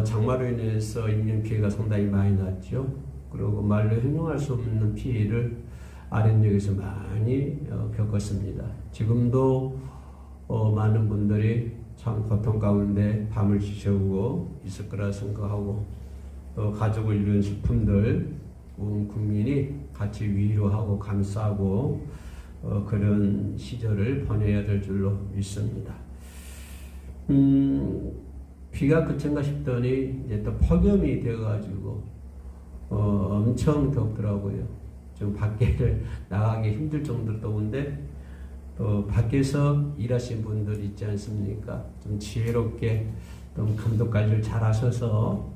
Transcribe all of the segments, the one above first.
장마로 인해서 인명피해가 상당히 많이 났죠. 그리고 말로 형용할 수 없는 피해를 아랫역에서 많이 겪었습니다. 지금도 많은 분들이 참 고통 가운데 밤을 지새우고 있을 거라 생각하고, 또 가족을 잃은 슬픔들 온 국민이 같이 위로하고 감싸고 그런 시절을 보내야 될 줄로 믿습니다. 비가 그친가 싶더니 이제 또 폭염이 되어가지고 엄청 덥더라고요. 좀 밖에 나가기 힘들 정도로 더운데, 또 밖에서 일하신 분들 있지 않습니까? 좀 지혜롭게 좀 감독 관리를 잘 하셔서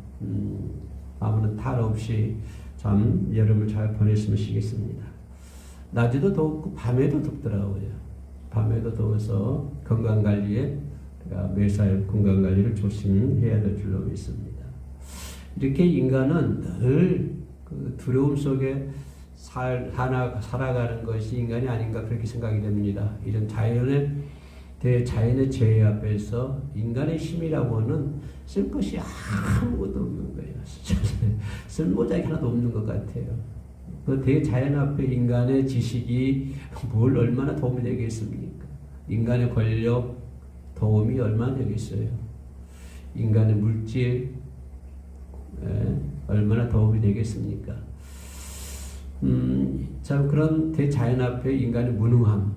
아무런 탈 없이 참 여름을 잘 보냈으면 좋겠습니다. 낮에도 덥고 밤에도 덥더라고요. 밤에도 더워서 건강관리에 매사에 건강관리를 조심해야 될 줄로 믿습니다. 이렇게 인간은 늘 그 두려움 속에 살아가는 것이 인간이 아닌가 그렇게 생각이 됩니다. 이런 대자연의 재해 앞에서 인간의 힘이라고는 쓸 것이 아무것도 없는 거예요. 쓸모작이 하나도 없는 것 같아요. 그 대자연 앞에 인간의 지식이 뭘 얼마나 도움이 되겠습니까? 인간의 권력, 도움이 얼마나 되겠어요? 인간의 물질, 얼마나 도움이 되겠습니까? 참 그런 대자연 앞에 인간의 무능함을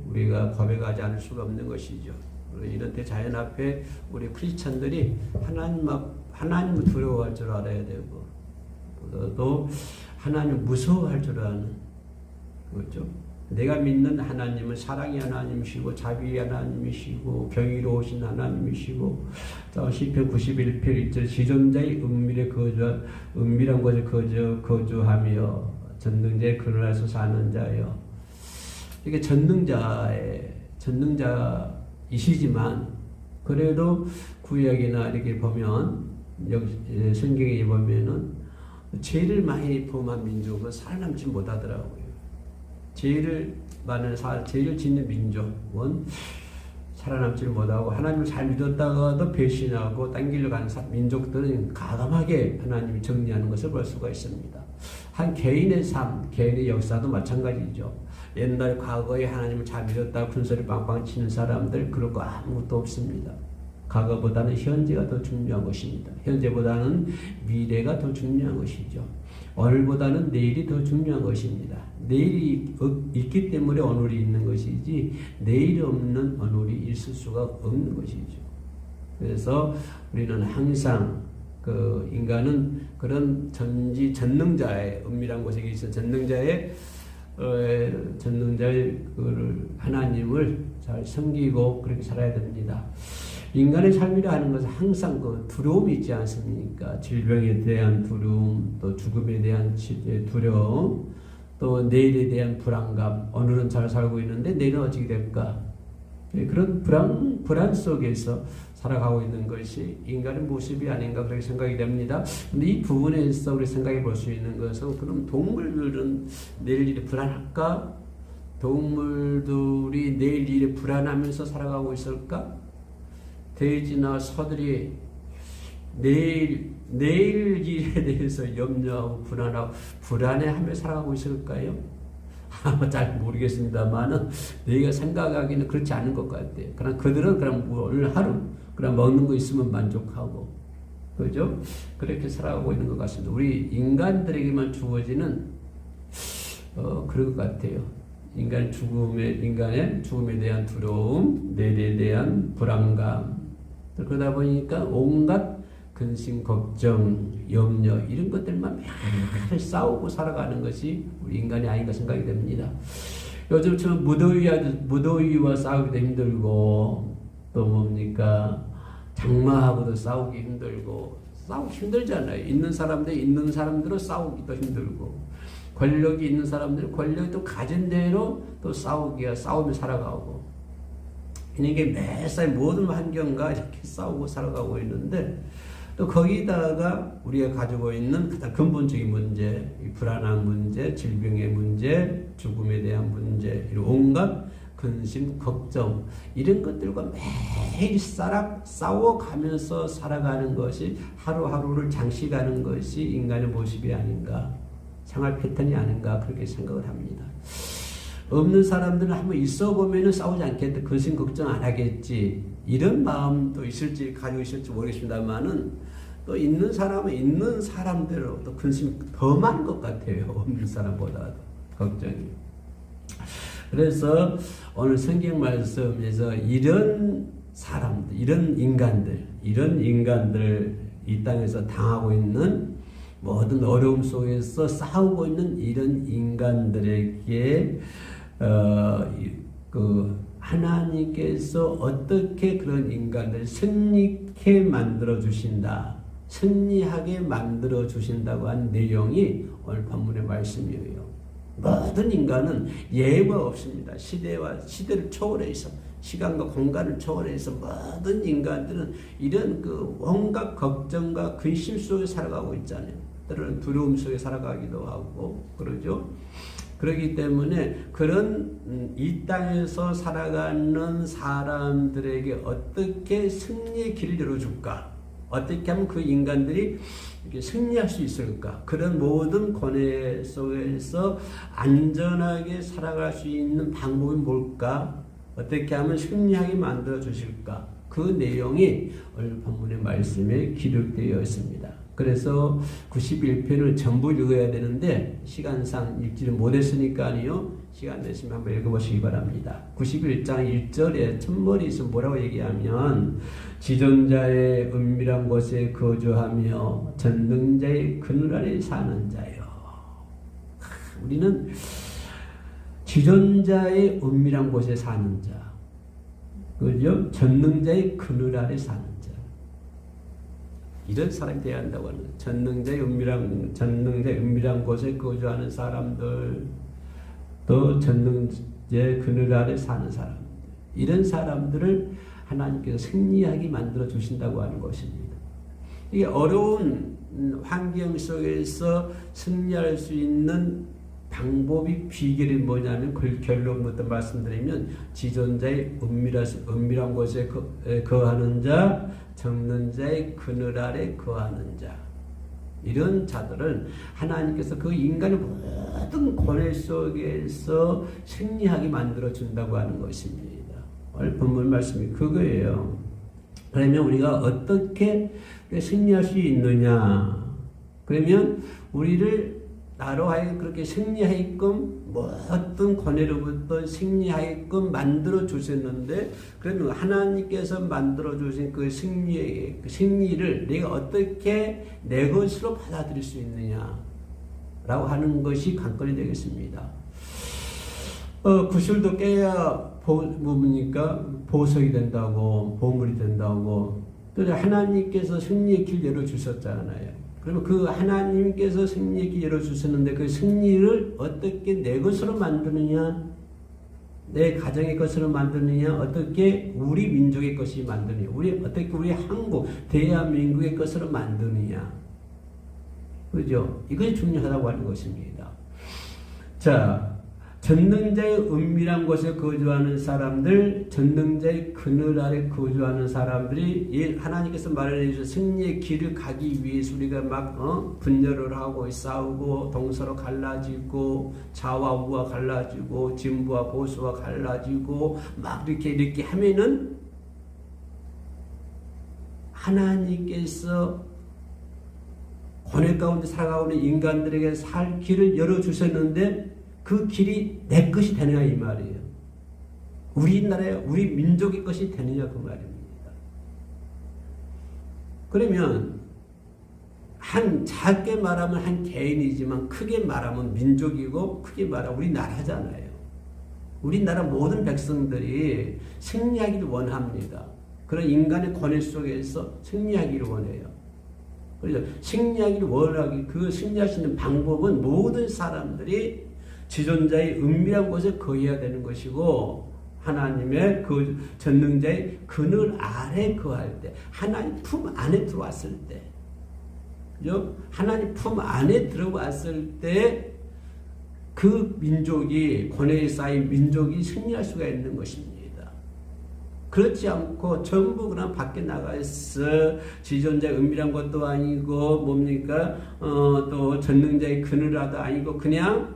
우리가 고백하지 않을 수가 없는 것이죠. 이런 대자연 앞에 우리 크리스천들이 하나님을 두려워할 줄 알아야 되고, 또 하나님을 무서워할 줄 아는 거죠. 내가 믿는 하나님은 사랑의 하나님이시고 자비의 하나님이시고 경이로우신 하나님이시고, 시편 91편 1절 지존자의 은밀한 곳에 거주하며 전능자의 그늘에서 사는 자여. 이게 전능자이시지만 그래도 구약이나 이렇게 보면 성경에 보면은 죄를 많이 범한 민족은 살아남지 못하더라고요. 죄를 짓는 민족은 살아남지 못하고, 하나님을 잘 믿었다가도 배신하고 딴 길로 가는 민족들은 가감하게 하나님이 정리하는 것을 볼 수가 있습니다. 한 개인의 삶, 개인의 역사도 마찬가지죠. 옛날 과거에 하나님을 잘 믿었다고 큰소리 빵빵 치는 사람들, 그럴 거 아무것도 없습니다. 과거보다는 현재가 더 중요한 것입니다. 현재보다는 미래가 더 중요한 것이죠. 오늘보다는 내일이 더 중요한 것입니다. 내일이 있기 때문에 오늘이 있는 것이지, 내일이 없는 오늘이 있을 수가 없는 것이죠. 그래서 우리는 항상 인간은 그런 전능자의 은밀한 곳에 계신 전능자의 하나님을 잘 섬기고 그렇게 살아야 됩니다. 인간의 삶이라 하는 것은 항상 그 두려움이 있지 않습니까? 질병에 대한 두려움, 또 죽음에 대한 두려움, 또 내일에 대한 불안감. 오늘은 잘 살고 있는데 내일은 어떻게 될까? 그런 불안 속에서 살아가고 있는 것이 인간의 모습이 아닌가 그렇게 생각이 됩니다. 근데 이 부분에서 우리 생각해 볼 수 있는 것은, 그럼 동물들은 내일 일에 불안할까? 동물들이 내일 일에 불안하면서 살아가고 있을까? 돼지나 소들이 내일 일에 대해서 염려하고 불안해하며 살아가고 있을까요? 잘 모르겠습니다만은 내가 생각하기는 그렇지 않은 것 같아요. 그냥 그들은 그냥 오늘 하루 그냥 먹는 거 있으면 만족하고, 그죠? 그렇게 살아가고 있는 것 같습니다. 우리 인간들에게만 주어지는 그런 것 같아요. 인간의 죽음에 대한 두려움, 내일에 대한 불안감, 그러다 보니까 온갖 근심, 걱정, 염려 이런 것들만 매일 싸우고 살아가는 것이 우리 인간이 아닌가 생각이 됩니다. 요즘처럼 무더위와 싸우기도 힘들고, 또 뭡니까, 장마하고도 싸우기 힘들고, 싸우기 힘들잖아요. 있는 사람들은 싸우기도 힘들고, 권력이 있는 사람들은 권력이 또 가진 대로 또 싸우며 살아가고, 이게 매사에 모든 환경과 이렇게 싸우고 살아가고 있는데, 또 거기다가 우리가 가지고 있는 가장 근본적인 문제, 불안한 문제, 질병의 문제, 죽음에 대한 문제, 이런 온갖 근심, 걱정 이런 것들과 매일 싸워가면서 살아가는 것이 하루하루를 장식하는 것이 인간의 모습이 아닌가, 생활 패턴이 아닌가 그렇게 생각을 합니다. 없는 사람들은 한번 있어 보면은 싸우지 않겠다, 근심 걱정 안 하겠지 이런 마음도 있을지 가지고 있을지 모르겠습니다만은 또 있는 사람은 있는 사람대로 또 근심이 더 많은 것 같아요. 없는 사람보다도 걱정이. 그래서 오늘 성경 말씀에서 이런 사람들, 이런 인간들 이 땅에서 당하고 있는 모든 어려움 속에서 싸우고 있는 이런 인간들에게 하나님께서 어떻게 그런 인간들을 승리케 만들어 주신다, 승리하게 만들어 주신다고 하는 내용이 오늘 본문의 말씀이에요. 모든 인간은 예외가 없습니다. 시대를 초월해서, 시간과 공간을 초월해서 모든 인간들은 이런 온갖 걱정과 근심 속에 살아가고 있잖아요. 때로는 두려움 속에 살아가기도 하고 그러죠. 그렇기 때문에 그런 이 땅에서 살아가는 사람들에게 어떻게 승리의 길을 열어줄까? 어떻게 하면 그 인간들이 이렇게 승리할 수 있을까? 그런 모든 고뇌 속에서 안전하게 살아갈 수 있는 방법이 뭘까? 어떻게 하면 승리하게 만들어 주실까? 그 내용이 오늘 본문의 말씀에 기록되어 있습니다. 그래서 91편을 전부 읽어야 되는데 시간상 읽지를 못했으니까요. 시간 내시면 한번 읽어보시기 바랍니다. 91장 1절에 첫머리에서 뭐라고 얘기하면 지존자의 은밀한 곳에 거주하며 전능자의 그늘 아래 사는 자요. 우리는 지존자의 은밀한 곳에 사는 자, 그죠? 전능자의 그늘 아래 사는 자. 이런 사람이 되어야 한다고 하는 거예요. 전능자의 은밀한 곳에 거주하는 사람들, 또 전능자의 그늘 아래 사는 사람들, 이런 사람들을 하나님께서 승리하게 만들어 주신다고 하는 것입니다. 이게 어려운 환경 속에서 승리할 수 있는 방법이, 비결이 뭐냐면 그 결론부터 말씀드리면 지존자의 은밀한 곳에 거하는 자, 적는 자의 그늘 아래 거하는 자, 이런 자들은 하나님께서 그 인간의 모든 고뇌 속에서 승리하게 만들어 준다고 하는 것입니다. 오늘 본문 말씀이 그거예요. 그러면 우리가 어떻게 승리할 수 있느냐? 그러면 우리를 나로 하여금 그렇게 승리하게끔 모든 고뇌로부터 승리하게끔 만들어 주셨는데, 그러면 하나님께서 만들어 주신 그 승리를 내가 어떻게 내 것으로 받아들일 수 있느냐라고 하는 것이 관건이 되겠습니다. 구슬도 깨야 뭡니까? 보석이 된다고, 보물이 된다고. 또 하나님께서 승리의 길 열어주셨잖아요. 그러면 그 하나님께서 승리의 길 열어주셨는데 그 승리를 어떻게 내 것으로 만드느냐, 내 가정의 것으로 만드느냐, 어떻게 우리 민족의 것이 만드느냐, 어떻게 우리 한국, 대한민국의 것으로 만드느냐. 그죠? 이것이 중요하다고 하는 것입니다. 자, 전능자의 은밀한 곳에 거주하는 사람들, 전능자의 그늘 아래 거주하는 사람들이 하나님께서 말해 주신 승리의 길을 가기 위해서 우리가 막 분열을 하고 싸우고 동서로 갈라지고 좌와 우와 갈라지고 진보와 보수와 갈라지고 막 이렇게 하면은 하나님께서 고뇌 가운데 살아가고 있는 인간들에게 살 길을 열어주셨는데 그 길이 내 것이 되느냐 이 말이에요. 우리나라의 우리 민족의 것이 되느냐 그 말입니다. 그러면 작게 말하면 한 개인이지만 크게 말하면 민족이고 크게 말하면 우리나라잖아요. 우리나라 모든 백성들이 승리하기를 원합니다. 그런 인간의 고뇌 속에서 승리하기를 원해요. 그래서 승리하기를 원하기, 그 승리할 수 있는 방법은 모든 사람들이 지존자의 은밀한 곳에 거해야 되는 것이고, 하나님의 그 전능자의 그늘 아래 거할 때, 하나님 품 안에 들어왔을 때, 그죠? 하나님 품 안에 들어왔을 때 그 민족이 고뇌에 쌓인 민족이 승리할 수가 있는 것입니다. 그렇지 않고 전부 그냥 밖에 나가서 지존자의 은밀한 것도 아니고 뭡니까 또 전능자의 그늘라도 아니고 그냥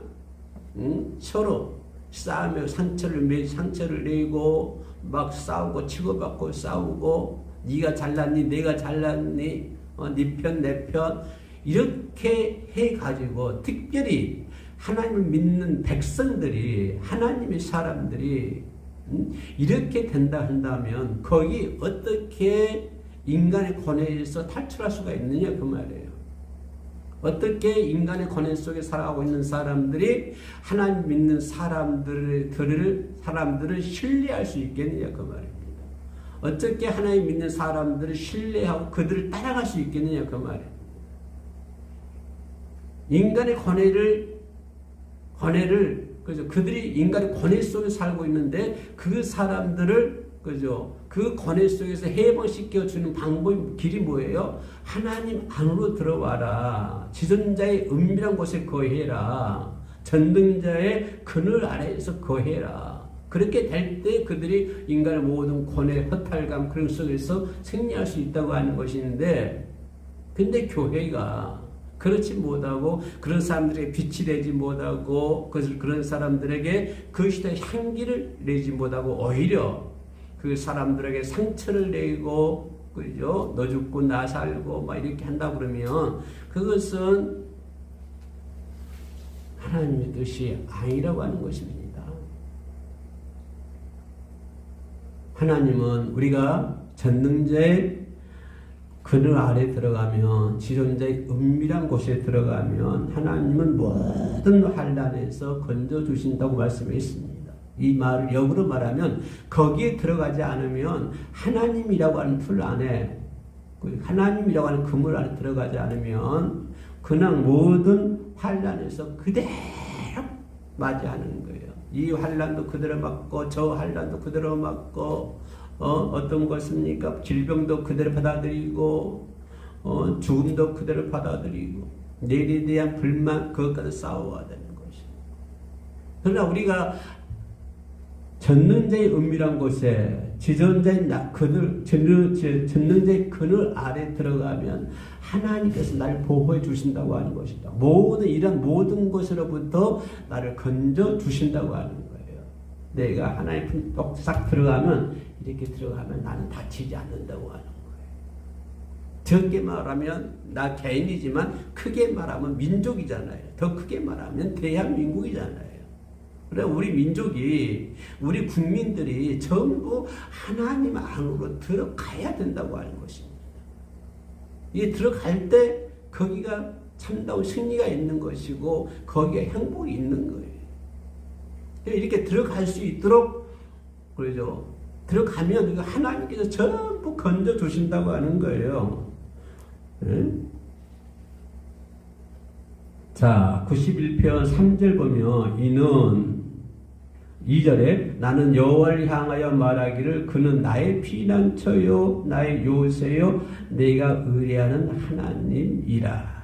서로 싸우며 상처를 내고 막 싸우고 치고받고 싸우고 네가 잘났니 내가 잘났니 네 편 내 편 이렇게 해가지고 특별히 하나님을 믿는 백성들이 하나님의 사람들이 이렇게 된다 한다면 거기 어떻게 인간의 고뇌에서 탈출할 수가 있느냐 그 말이에요. 어떻게 인간의 고뇌 속에 살아가고 있는 사람들이 하나님 믿는 사람들을 신뢰할 수 있겠느냐 그 말입니다. 어떻게 하나님 믿는 사람들을 신뢰하고 그들을 따라갈 수 있겠느냐 그 말이에요. 인간의 고뇌를 그죠? 그들이 인간의 고뇌 속에 살고 있는데 그 사람들을 그죠? 그 고뇌 속에서 해방시켜 주는 방법이 길이 뭐예요? 하나님 안으로 들어와라. 지존자의 은밀한 곳에 거해라. 전능자의 그늘 아래에서 거해라. 그렇게 될 때 그들이 인간의 모든 고뇌, 허탈감 그런 속에서 승리할 수 있다고 하는 것인데, 근데 교회가 그렇지 못하고 그런 사람들에게 빛이 되지 못하고 그런 사람들에게 그 시대의 향기를 내지 못하고 오히려 그 사람들에게 상처를 내고 그죠? 너 죽고 나 살고 막 이렇게 한다 그러면 그것은 하나님의 뜻이 아니라고 하는 것입니다. 하나님은 우리가 전능자의 그늘 아래 들어가면 지존자의 은밀한 곳에 들어가면 하나님은 모든 환난에서 건져주신다고 말씀했습니다. 이 말을 역으로 말하면 거기에 들어가지 않으면 하나님이라고 하는 틀 안에 하나님이라고 하는 그물 안에 들어가지 않으면 그냥 모든 환난에서 그대로 맞이하는 거예요. 이 환난도 그대로 맞고 저 환난도 그대로 맞고 어떤 것입니까? 질병도 그대로 받아들이고 죽음도 그대로 받아들이고 내일에 대한 불만 그것까지 싸워야 되는 것입니다. 그러나 우리가 전능자의 은밀한 곳에 지존자의 전능자의 그늘 아래 들어가면 하나님께서 나를 보호해 주신다고 하는 것이다. 이런 모든 것으로부터 나를 건져 주신다고 하는 거예요. 내가 하나님 품 싹 들어가면 이렇게 들어가면 나는 다치지 않는다고 하는 거예요. 적게 말하면 나 개인이지만 크게 말하면 민족이잖아요. 더 크게 말하면 대한민국이잖아요. 그래 우리 민족이 우리 국민들이 전부 하나님 안으로 들어가야 된다고 하는 것입니다. 이 들어갈 때 거기가 참다운 승리가 있는 것이고 거기에 행복이 있는 거예요. 이렇게 들어갈 수 있도록 그러죠. 들어가면 하나님께서 전부 건져 주신다고 하는 거예요. 네? 자, 91편 3절 보면 이는 2절에 나는 여호와를 향하여 말하기를 그는 나의 피난처요 나의 요새요 내가 의뢰하는 하나님이라.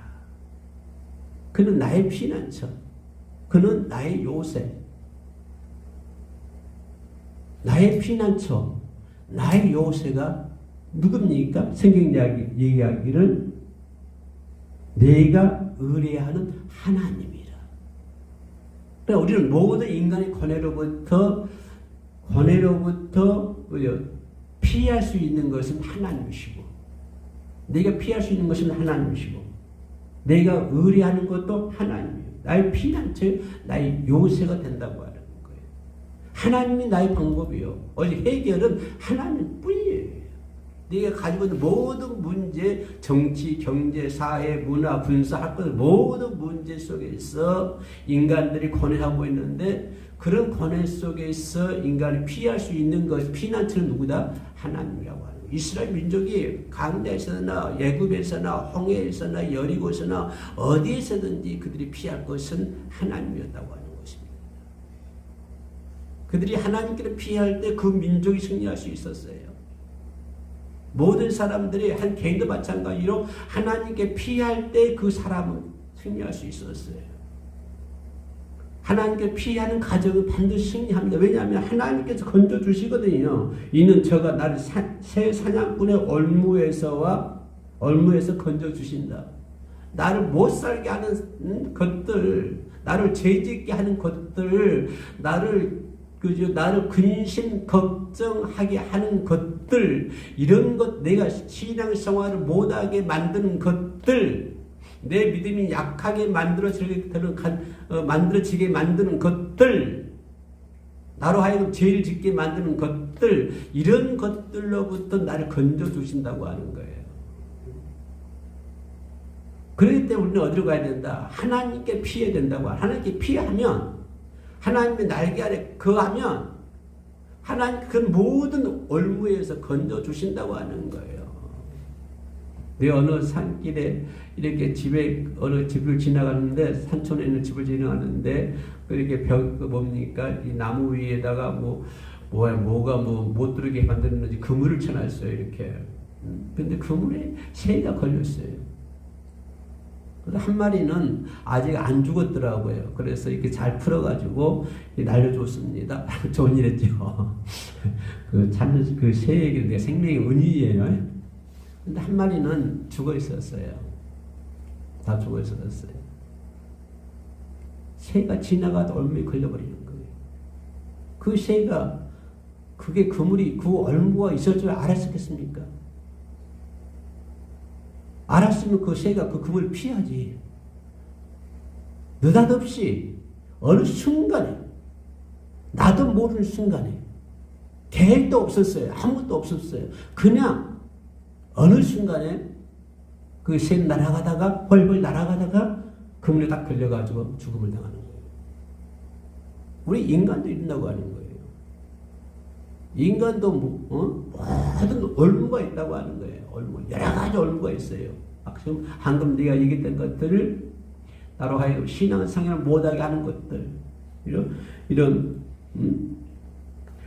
그는 나의 피난처, 그는 나의 요새, 나의 피난처, 나의 요새가 누굽니까? 성경 얘기하기를 내가 의뢰하는 하나님이라. 그러니까 우리는 모든 인간의 고뇌로부터 피할 수 있는 것은 하나님이시고, 내가 피할 수 있는 것은 하나님이시고, 내가 의뢰하는 것도 하나님이에요. 나의 피난처, 나의 요새가 된다고 하는 거예요. 하나님이 나의 방법이요. 오직 해결은 하나님 뿐이에요. 네가 가지고 있는 모든 문제, 정치, 경제, 사회, 문화, 군사, 학군 모든 문제 속에서 인간들이 고뇌하고 있는데 그런 고뇌 속에서 인간이 피할 수 있는 것, 피난처는 누구다? 하나님이라고 하는 거예요. 이스라엘 민족이 강대에서나 예굽에서나 홍해에서나 여리고에서나 어디에서든지 그들이 피할 것은 하나님이었다고 하는 것입니다. 그들이 하나님께로 피할 때 그 민족이 승리할 수 있었어요. 모든 사람들이 한 개인도 마찬가지로 하나님께 피할 때 그 사람은 승리할 수 있었어요. 하나님께 피하는 가정은 반드시 승리합니다. 왜냐하면 하나님께서 건져주시거든요. 이는 저가 나를 새 사냥꾼의 얼무에서 건져주신다. 나를 못 살게 하는 것들, 나를 죄짓게 하는 것들, 나를 근심 걱정하게 하는 것들, 이런 것, 내가 신앙생활을 못하게 만드는 것들, 내 믿음이 약하게 만들어지게 만드는 것들, 나로 하여금 죄를 짓게 만드는 것들, 이런 것들로부터 나를 건져주신다고 하는 거예요. 그렇기 때문에 우리는 어디로 가야 된다? 하나님께 피해야 된다고. 하나님께 피하면, 하나님의 날개 아래 거하면, 하나님 그 모든 올무에서 건져주신다고 하는 거예요. 내 어느 산길에 이렇게 어느 집을 지나가는데, 산촌에 있는 집을 지나가는데, 이렇게 뭡니까? 이 나무 위에다가 뭐가 못 들게 만들었는지 그물을 쳐놨어요, 이렇게. 근데 그물에 새가 걸렸어요. 한 마리는 아직 안 죽었더라고요. 그래서 이렇게 잘 풀어가지고 날려줬습니다. 좋은 일 했죠. 찾는 그 새에게 생명의 은이에요. 근데 한 마리는 죽어 있었어요. 다 죽어 있었어요. 새가 지나가다 얼무에 걸려버리는 거예요. 그 새가, 그게 그물이, 그 얼무가 있을 줄 알았겠습니까? 알았으면 그 새가 그 그물을 피하지. 느닷없이 어느 순간에, 나도 모르는 순간에, 계획도 없었어요. 아무것도 없었어요. 그냥 어느 순간에 그 새는 날아가다가, 벌벌 날아가다가 그물에 딱 걸려가지고 죽음을 당하는 거예요. 우리 인간도 이런다고 하는 거예요. 인간도 모든 올무가 있다고 하는 거예요. 여러 가지 올무가 있어요. 방금 네가 얘기했던 것들을 나로 하여금 신앙생활을 못하게 하는 것들, 이런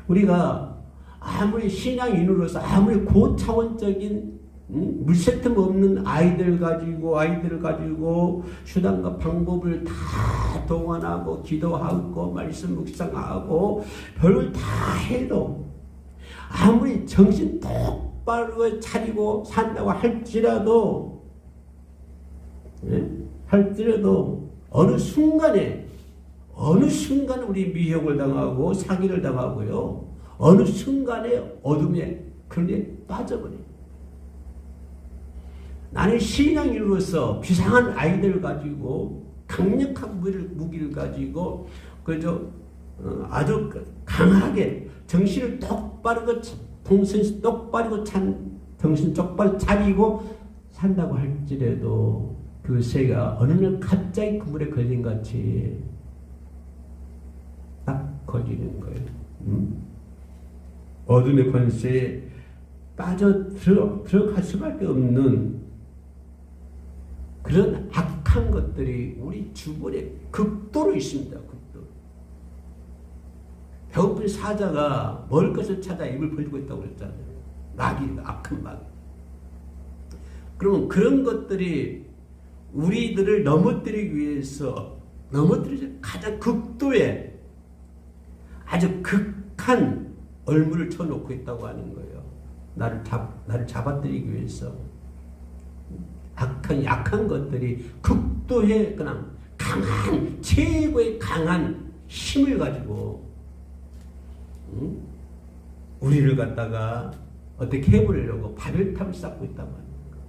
우리가 아무리 신앙인으로서 아무리 고차원적인 물새틈 없는 아이들을 가지고 수단과 방법을 다 동원하고 기도하고 말씀 묵상하고 별걸 다 해도 아무리 정신 똑바로 차리고 산다고 할지라도 어느 순간에 우리 미혹을 당하고 사기를 당하고요. 어느 순간에 어둠에 그런데 빠져버려요. 나는 신앙인으로서 비상한 아이들을 가지고 강력한 무기를 가지고 아주 강하게 정신을 똑바르고 정신 똑바로 차리고 산다고 할지라도 그 새가 어느 날 갑자기 그물에 걸린 같이 딱 걸리는 거예요. 어둠의 권세에 들어갈 수밖에 없는 그런 악한 것들이 우리 주변에 극도로 있습니다. 극도로. 배고픈 사자가 먹을 것을 찾아 입을 벌리고 있다고 그랬잖아요. 악한 마귀. 그러면 그런 것들이 우리들을 넘어뜨리기 위해서 가장 극도의 아주 극한 얼무를 쳐놓고 있다고 하는 거예요. 나를 잡아뜨리기 위해서. 약한 것들이 극도의 그냥 최고의 강한 힘을 가지고 우리를 갖다가 어떻게 해보려고 바벨탑을 쌓고 있다고 하는 거예요.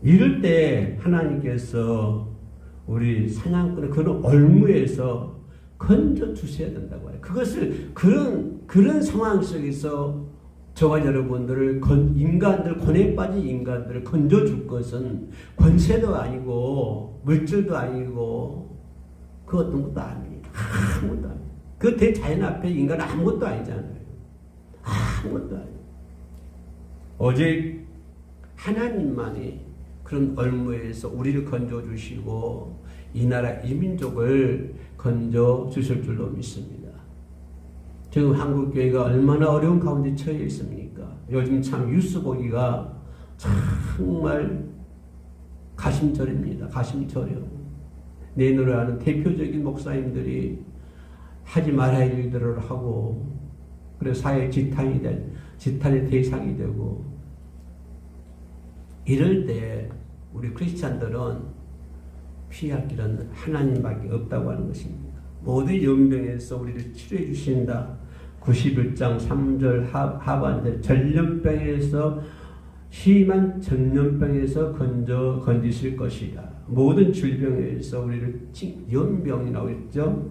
이럴 때 하나님께서 우리 사냥꾼의 그런 얼무에서 건져 주셔야 된다고 해요. 그것을 그런 상황 속에서 저와 여러분들을 권에 빠진 인간들을 건져줄 것은 권세도 아니고 물질도 아니고 그 어떤 것도 아닙니다. 아무것도 아니에요. 그 대자연 앞에 인간은 아무것도 아니잖아요. 아무것도 아니에요. 오직 하나님만이 그런 얼무에서 우리를 건져주시고 이 나라 이 민족을 건져주실 줄로 믿습니다. 지금 한국교회가 얼마나 어려운 가운데 처해 있습니까? 요즘 참 뉴스 보기가 정말 가심절입니다. 가심절이요. 내노라는 대표적인 목사님들이 하지 말아야 할 일들을 하고, 그래서 사회 지탄의 대상이 되고, 이럴 때 우리 크리스찬들은 피할 길은 하나님밖에 없다고 하는 것입니다. 모든 연병에서 우리를 치료해 주신다. 91장 3절 하반절, 전염병에서 심한 전염병에서 건지실 것이다. 모든 질병에서 우리를 연병이라고 했죠.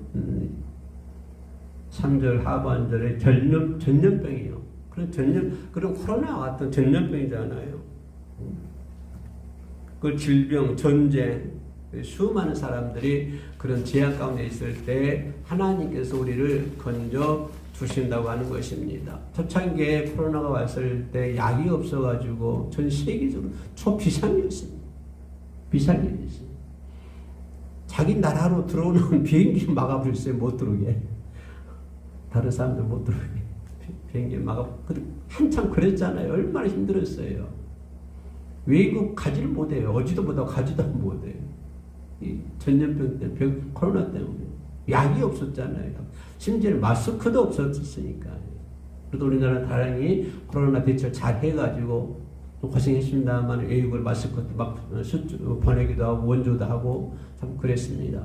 3절 하반절에 전염병이요. 그런 코로나 같은 전염병이잖아요. 그 질병, 전쟁, 수많은 사람들이 그런 재앙 가운데 있을 때 하나님께서 우리를 건져 주신다고 하는 것입니다. 초창기에 코로나가 왔을 때 약이 없어가지고 전 세계적으로 초비상이었습니다. 비상이었어요. 자기 나라로 들어오는 비행기 막아버렸어요. 못 들어오게. 다른 사람들 못 들어오게. 비행기 한참 그랬잖아요. 얼마나 힘들었어요. 외국 가지를 못해요. 어지도 못하고 가지도 못해요. 이 전염병 때문에, 코로나 때문에. 약이 없었잖아요. 심지어 마스크도 없었으니까. 그래도 우리나라 다행히 코로나 대처를 잘 해가지고 고생했습니다만 외국을 마스크도 막 보내기도 하고 원조도 하고 참 그랬습니다.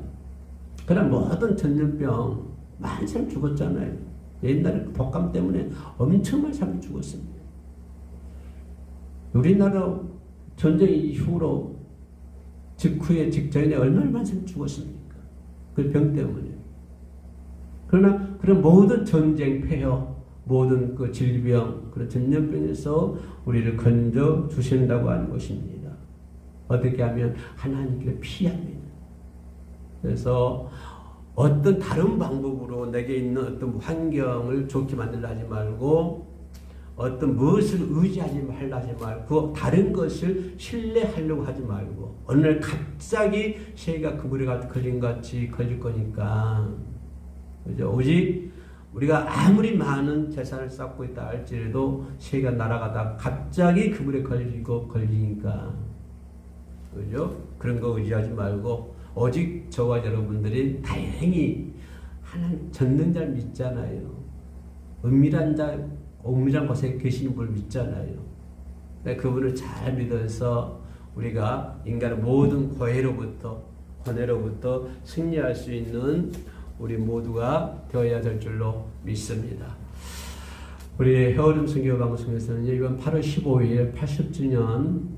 그러나 모든 전염병 많은 사람 죽었잖아요. 옛날에 독감 때문에 엄청 많은 사람이 죽었습니다. 우리나라 전쟁 이후로 직후에 직전에 얼마나 많은 사람이 죽었습니까? 그 병 때문에. 그러나 그런 모든 전쟁, 폐허, 모든 그 질병, 그런 전염병에서 우리를 건져 주신다고 하는 것입니다. 어떻게 하면 하나님께 피합니다. 그래서 어떤 다른 방법으로 내게 있는 어떤 환경을 좋게 만들려 하지 말고, 어떤 무엇을 의지하지 말라 하지 말고, 다른 것을 신뢰하려고 하지 말고, 어느 날 갑자기 새가 그물에 걸린 것 같이 걸릴 거니까, 그죠? 오직 우리가 아무리 많은 재산을 쌓고 있다 할지라도 새가 날아가다 갑자기 그물에 걸리니까, 그죠? 그런 거 의지하지 말고, 오직 저와 여러분들이 다행히 하나님 전능자를 믿잖아요. 은밀한 곳에 계신 분을 믿잖아요. 그분을 잘 믿어서 우리가 인간의 모든 고뇌로부터 승리할 수 있는 우리 모두가 되어야 될 줄로 믿습니다. 우리 헤어림 선교 방송에서는 이번 8월 15일 80주년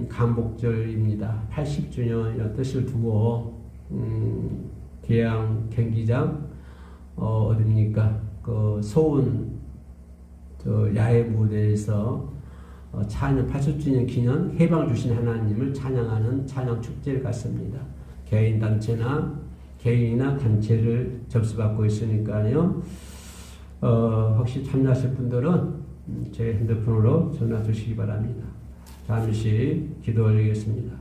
간복절입니다. 80주년이라는 뜻을 두고 계양 경기장 어딥니까? 그 소운 야외 무대에서 찬양 80주년 기념 해방 주신 하나님을 찬양하는 찬양 축제를 갖습니다. 개인이나 단체를 접수받고 있으니까요. 혹시 참여하실 분들은 제 핸드폰으로 전화 주시기 바랍니다. 잠시 기도 올리겠습니다.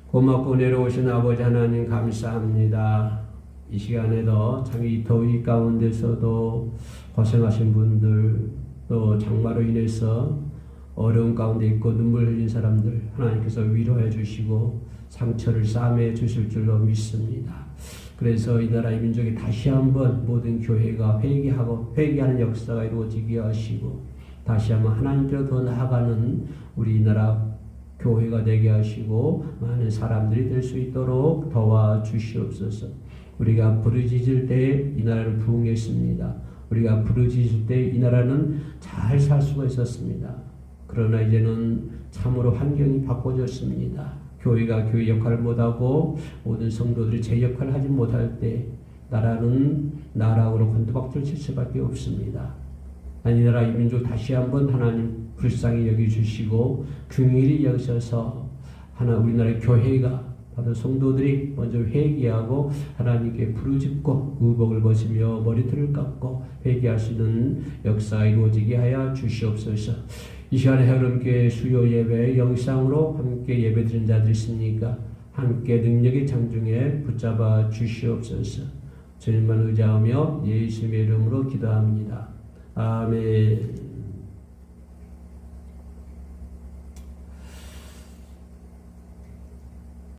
고맙고 내려오신 아버지 하나님 감사합니다. 이 시간에도 참 이 더위 가운데서도 고생하신 분들, 또 장마로 인해서 어려운 가운데 있고 눈물 흘린 사람들 하나님께서 위로해 주시고 상처를 싸매 주실 줄로 믿습니다. 그래서 이 나라 이 민족이 다시 한번 모든 교회가 회개하는 역사가 이루어지게 하시고, 다시 한번 하나님께로 더 나아가는 우리 이 나라 교회가 되게 하시고 많은 사람들이 될 수 있도록 도와주시옵소서. 우리가 부르짖을 때 이 나라를 부흥했습니다. 우리가 부르짖을 때 이 나라는 잘 살 수가 있었습니다. 그러나 이제는 참으로 환경이 바꿔졌습니다. 교회가 교회 역할을 못하고 모든 성도들이 제 역할을 하지 못할 때 나라는 나락으로 곤두박질 칠 수밖에 없습니다. 이 나라 이 민족 다시 한번 하나님 불쌍히 여겨주시고 긍휼히 여기셔서 우리나라의 교회가 받은 성도들이 먼저 회개하고 하나님께 부르짖고 의복을 벗으며 머리털을 깎고 회개하시는 역사가 이루어지게 하여 주시옵소서. 이 시간에 헤어림교회 수요 예배 영상으로 함께 예배 드린 자들이 있습니까? 함께 능력의 장중에 붙잡아 주시옵소서. 주님만 의지하며 예수님의 이름으로 기도합니다. 아멘.